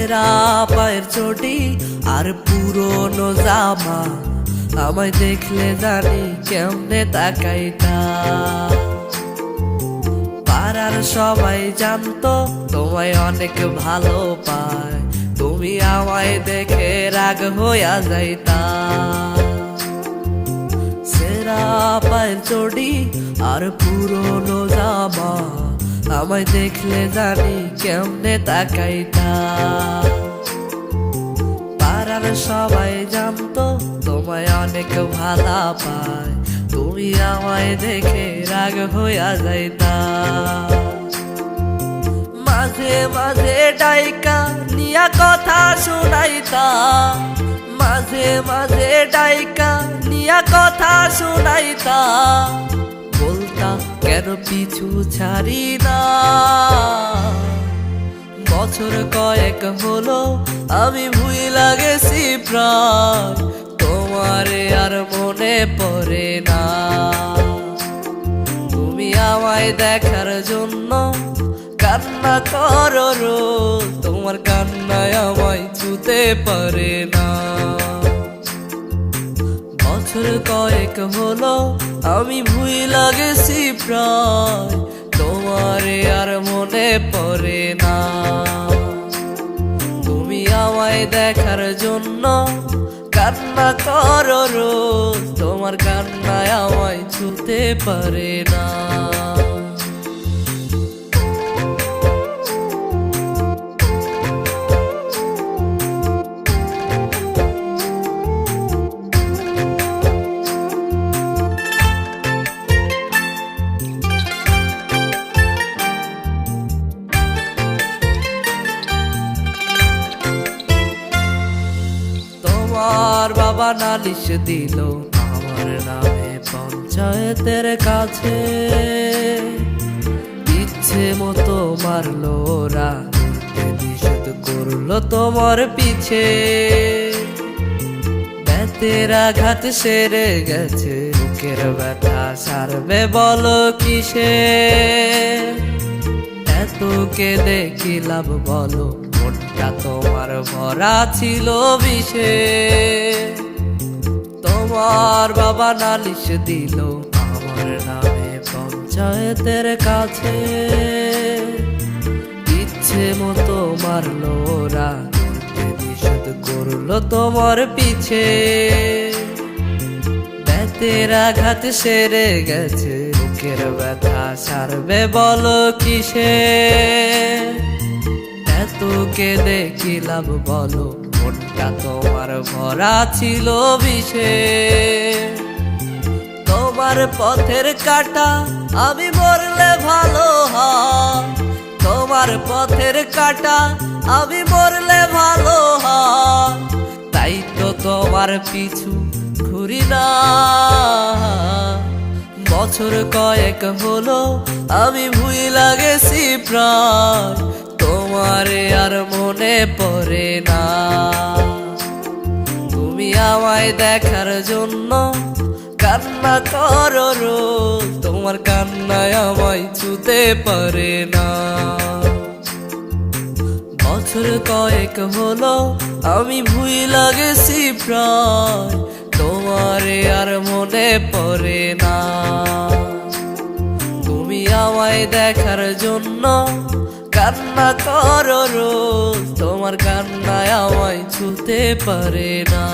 ছেঁড়া পায়ের চটি আর পুরনো জামা, আমায় দেখলে জানি কেমনে তাকাইতা। পাড়ার সবাই জানতো তোমায় অনেক ভালো পায়, তুমি আমায় দেখে রাগ হইয়া যাইতা। ছেঁড়া পায়ের চটি আর পুরনো জামা, আমায় দেখলে জানি কেমনে তাকাইতা। পাড়ার সবাই জানতো তোমায় অনেক ভালো পায়, তুমি আমায় দেখে রাগ হইয়া যাইতা। মাঝে মাঝে ডাইকা নিয়া কথা শুনাইতা, মাঝে মাঝে ডাইকা নিয়া কথা শুনাইতা। বলতা কেন পিছু ছাড়ি না। বছর কয়েক হলো আমি ভুইলা গেছি প্রায়, তোমারে আর মনে পড়ে না। তুমি আমায় দেখার জন্য কান্না করো রোজ, তোমার কান্নায় আমায় ছুতে পারে না। বছর কয়েক হলো আমি ভুইলা গেছি প্রায়, তোমারে আর মনে পড়ে না। তুমি আমায় দেখার জন্য কান্না করো রোজ, তোমার কান্নায় আমায় ছুতে পারে না। আমার বাবা নালিশ দিল আমার নামে পঞ্চায়েতের কাছে, ইচ্ছে মতো মারলো ওরা, নিষেধ করলো তোমার পিছে। বেতের আঘাত সেরে গেছে, বুকের ব্যথা সারবে বলো কিসে। এত কেঁদে কি লাভ বলো, মনটা তোমার ভরা ছিল বিষে। তোমার বাবা নালিশ দিল আমার নামে পঞ্চায়েতের কাছে, ইচ্ছে মতো মারলো ওরা, নিষেধ করলো তোমার পিছে। বেতের আঘাত সেরে গেছে, বুকের ব্যথা সারবে বলো কিসে। এত কেঁদে কি লাভ বলো, মনটা তোমার ভরা ছিল বিষে। তোমার পথের কাটা আমি মরলে ভালো হয়, তোমার পথের কাটা আমি মরলে ভালো হয়। তাই তো তোমার পিছু ঘুরি না। বছর কয়েক হলো আমি ভুইলা গেছি প্রায়, তোমারে আর মনে পড়ে না। তুমি আমায় দেখার জন্য কান্না করো রোজ, তোমার কান্নায় আমায় ছুতে পারে না। বছর কয়েক হলো আমি ভুইলা গেছি প্রায়, তোমারে আর মনে পড়ে না। তুমি আমায় দেখার জন্য কান্না করো রোজ, তোমার কান্নায় আমায় ছুতে পারে না।